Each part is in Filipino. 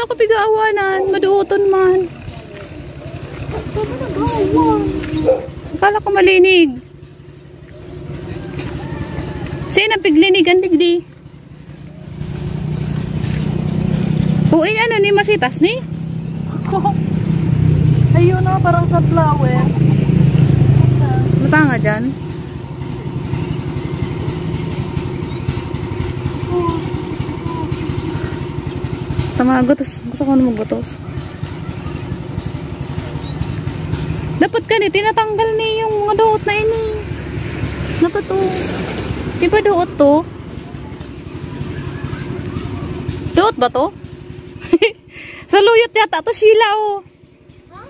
Kala ko pig-aawanan. Maduoton man. Kala ko malinig. Sino piglinigan digdi? Uy, ano ni masitas ni? Ayun na, parang sa flower. Mata nga dyan. Tama, gutos. Gusto ko naman gutos. Dapat ka ni, tinatanggal ni yung mga duot na ini. Dapat to. Di ba duot to? Duot ba to? Sa luyot yata to, Sheila, oh.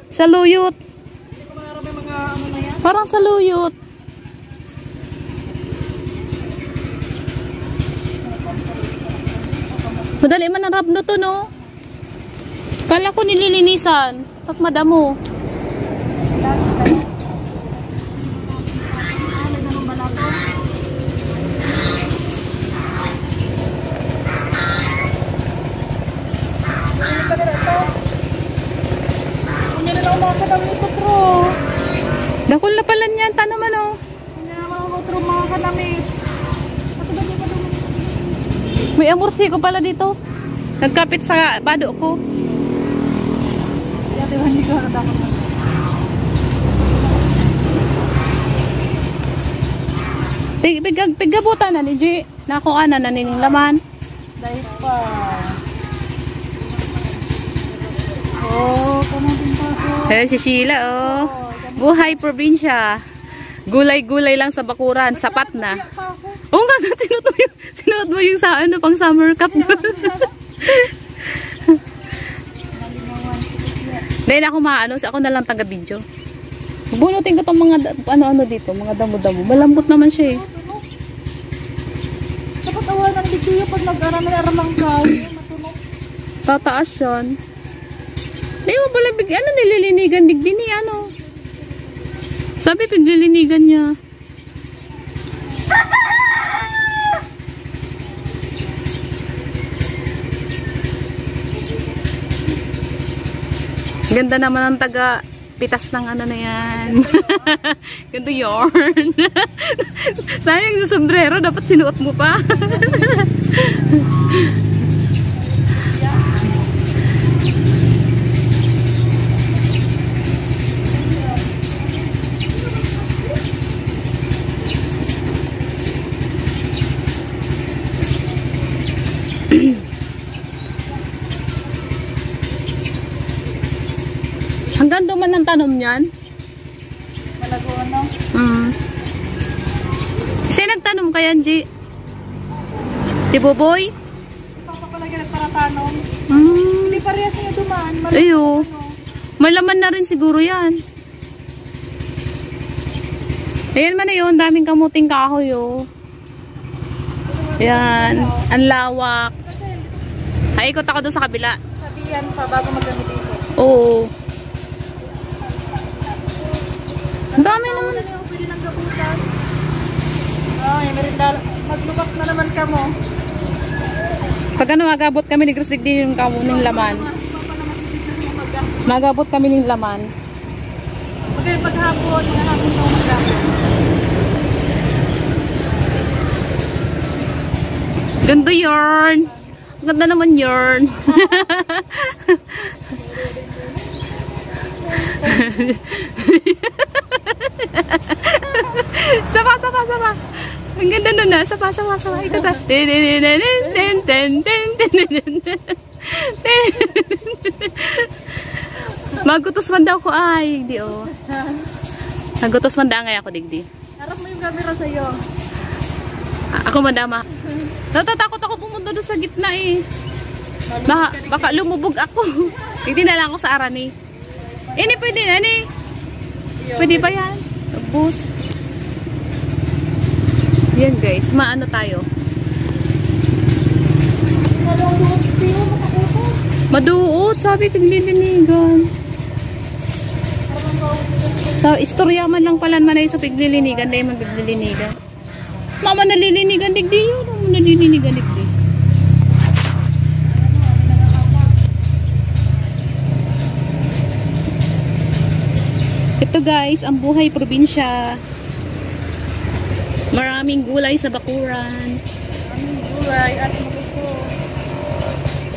Sa luyot. Hindi ko marami mga ano na yan. Parang sa luyot. Madali man ang rabno to, no? Kala ko nililinisan. At madamo. Dakol na pala niyan. Tanong man, oh. May amorsi ko pala dito. Nagkapit sa bado ko. Pigabutan na ni G. Nakuha na nining laman. Dahil pa. Oh, pamangkin pa ako. Ayan si Sheila, oh. Buhay probinsya. Gulay-gulay lang sa bakuran. Sapat na. Oo nga, sinuot mo yung sa ano, pang summer cup. Dahil ako maano, ako na lang taga-video. Bunutin ko tong mga ano-ano dito, mga damo-damo. Malambot naman siya eh. Dapat awanan dito yung pag nag-aram-aramang ka. Tataas yan. Di mo pala, ano nililinigan digdi ni ano. Sabi piglilinigan niya. Ganda naman ang taga pitas ng ano na yan. Ganda yarn. Sayang yung sombrero, dapat sinuot mo pa. Hanggang doon man ang tanom niyan? Malaguan na. Kasi nagtanom ka yan, G? Si Boboy? Papa ko lagi nagparatanom. Hindi parehas niya dumaan. Ayo. Malaman na rin siguro yan. Ayan man na yun. Daming kamuting kahoy, oh. Ayan. Ang lawak. Ay, ikot ako doon sa kabila. Sabihan pa bago magamit dito. Oo. Ang dami naman. Pwede nang gabutan. Ay, maglubak na naman ka mo. Pag ano, magabot kami ni Grisig din yung kamo ng laman. Magabot kami ng laman. Okay, paghapon, maghapon na maghapon. Ganda yarn. Ganda naman yarn. Sapa. Ang ganda nun na. Sapa. Ito ta. Magutos man daw ko ay. Hindi oh. Magutos man daw ngay ako digdi. Harap mo yung camera sa'yo. Ako madama. Natatakot ako pumunta doon sa gitna eh. Baka lumubog ako. Hindi na lang ako sa arani. Ini pwede na ni. Pwede pa yan. Bus. Yan guys, maano tayo? Maduot, sabi piglilinigan. Sa istorya man lang pala man ay sa piglilinigan, dahil man piglilinigan. Mama nalilinigan digdi yun. Mama nalilinigan digdi. Ito guys, ang buhay probinsya. Maraming gulay sa bakuran. Maraming gulay at magusto.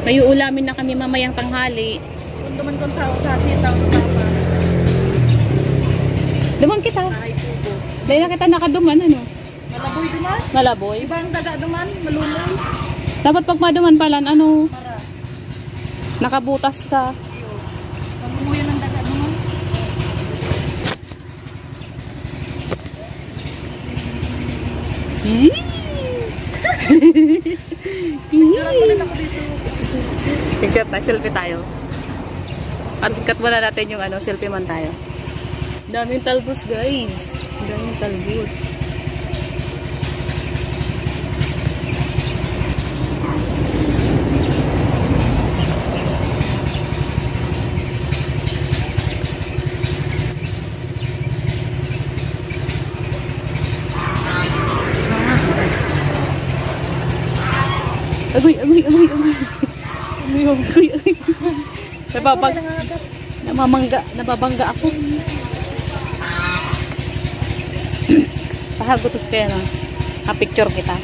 May ulamin na kami mamayang tanghali. Kung duman kong tao sa sitaw na tama. Duman kita. Ay, tubo. Dahil na kita nakaduman, ano? Malaboy duman? Malaboy. Ibang daga duman, malunay. Dapat pag maduman pala, ano? Para. Nakabutas ka. Pagmumuyo ng daga duman. Picture tayo, selfie tayo. At cut muna natin yung ano, selfie man tayo. Daming talbos guys. Daming talbos. Agoy. Nababangga ako. Pahagutos kaya na. Ha-picture kita.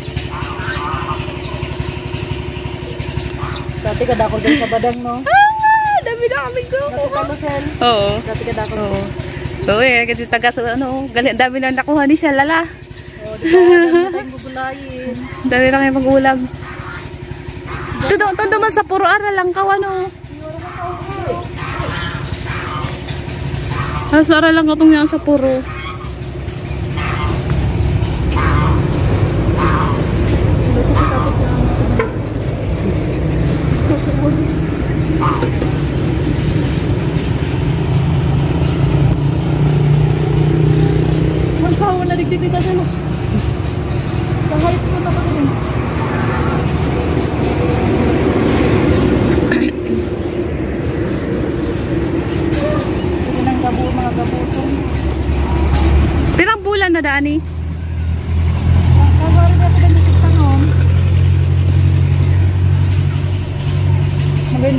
Dati ka dakol din sa badang, no? Dami na kami ko. Dati ka Lucel. Oo. Dati ka dakol. Oo. Oo kasi taga sa ano, dami na nakuha ni siya, lala. Oo, di ba? Dami tayong gugulayin. Dami na kayo mag-ulam. Todo man sa puro ara lang kaw ano. Sa ara lang katong yan sa puro. Magpawa na digdig dito sa ano. Sa height ko na ba rin? Mga gabutong. Pirang bulan na daani? Kawari na sa ganito tanom.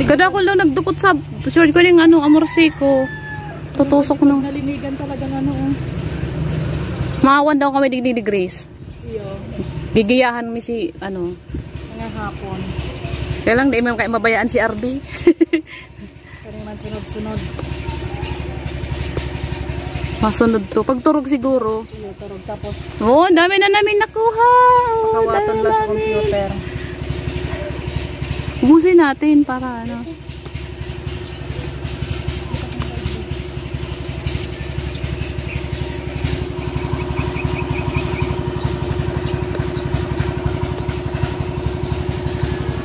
Kada ko lang nagdukot sa short ko yung ano, amorsi ko. Tutusok no. Nalinigan talagang ano. Maawan daw kami digdig Grace. Iyo. Gigiyahan mi si ano. Mga hapon. Kaya lang di man kay mabayaan si RB. Kaya man sunod-sunod. Masunod to. Pagturog siguro. Iyo, turog tapos. Oo, dami na namin nakuha. Pakawatan lang sa computer. Ubusin natin para ano.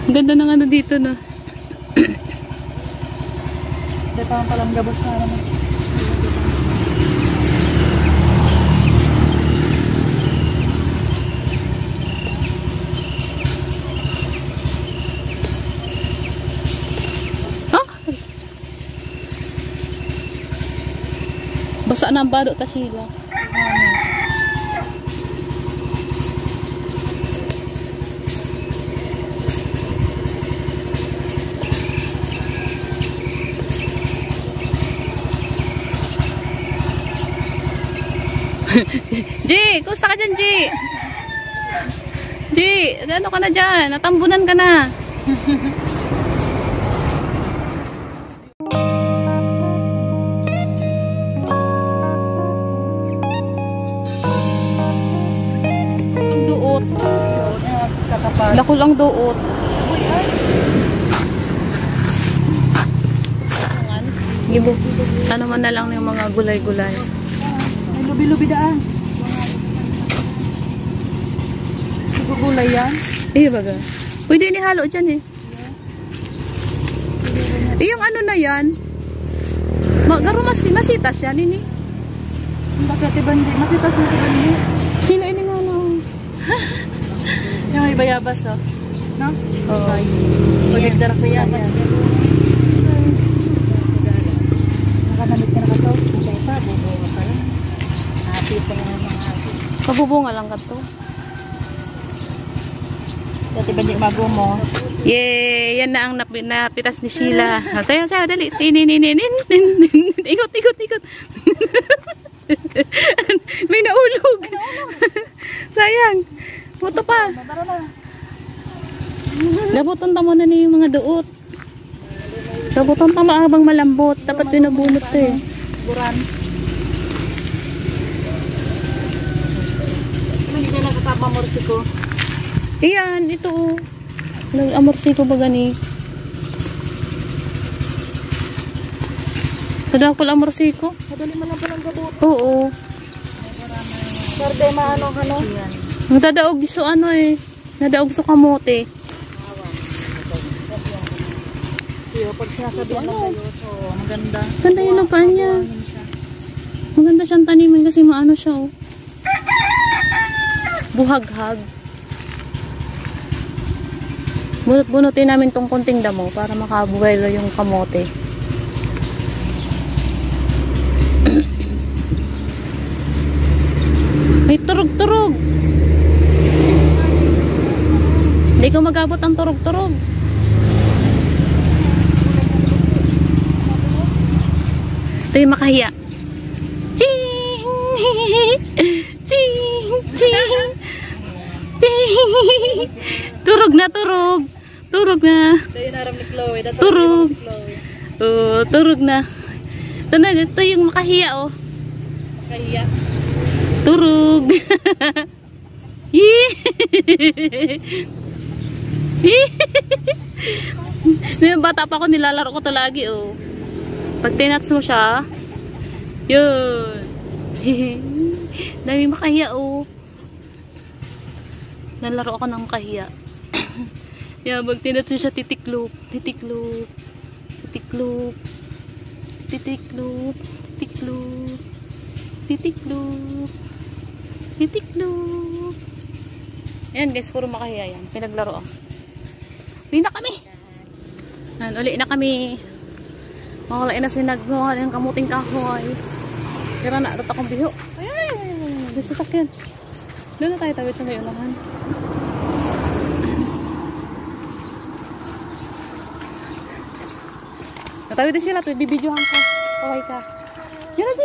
Ang ganda ng ano dito no. Dito pa palang gabos na naman. Basa na ang bado ta sila. G, kusta ka dyan, G? G, ano ka na dyan? Natambunan ka na. Lako lang doot. Gibo. Ano man na lang yung mga gulay-gulay. Ay, lubi-lubi daan. Gulay yan. Eh, baga. Pwede inihalo dyan eh. Eh, yung ano na yan. Garo masitas yan, ini. Bakit ibandi? Masitas na ibandi. Sino ini nga na? Yung may bayabas, oh. No? Oo. Pagkagdarak bayabas. Nakanamit ka na ka to. Kaya pa, bubuha ka lang. Hati pa nga mga hati. Kabubunga lang ka to. Dati ba di magumo? Yay! Yan na ang napitas ni Sheila. Sayo, sayo, dali. Ikot, ikot, ikot. May naulog. Sayang. Puto pa. Tara na. Gabutan tamo na ni yung mga duot. Gabutan tamo habang malambot. Dapat pinabunot eh. Buran. Hindi na nakatapa morsi ko. Iyan, ito oh. Nag-amorsi ko ba gani? Kadang ko amorsi ko. Madali man lang palang gabot. Oo. Sarte maano ano? Nagdadaog so ano eh. Nadaog so kamote. Iyo, pag sinasabi ano kayo, so maganda. Ganda yung lupaan niya. Maganda siyang tanimin kasi maano siya oh. Buhaghag. Bunot-bunutin namin tong konting damo para makabuelo yung kamote. May turog-turog. Hindi ko magabot ang turog-turog. Ito yung makahiya. Ching! Ching! Ching! Ching! Turog na, turog. Turog na. Ito yung naram ni Chloe. Turog. Oh, turog na. Ito na, ito yung makahiya oh. Kahiya. Turog. Yung bata pa ako, nilalaro ko to lagi oh. Pag tinats mo siya, yun. Dami makahiya oh. Nalaro ako ng makahiya. Yan, pag tinats mo siya, titiklop, titiklop, titiklop, titiklop, titiklop, titiklop, titiklop. Ayan guys, puro makahiya yan. Pinaglaro ako. Uwi na kami! Ayan, uli na kami. Mawala na sinagawal yung kamuting kahoy. Tira na, arat akong biho. Ayan, doon sa sakyan. Doon na tayo tawid sa ngayon naman. Natawid na sila, bibidyohan ka. Kaway ka. Yan na, G!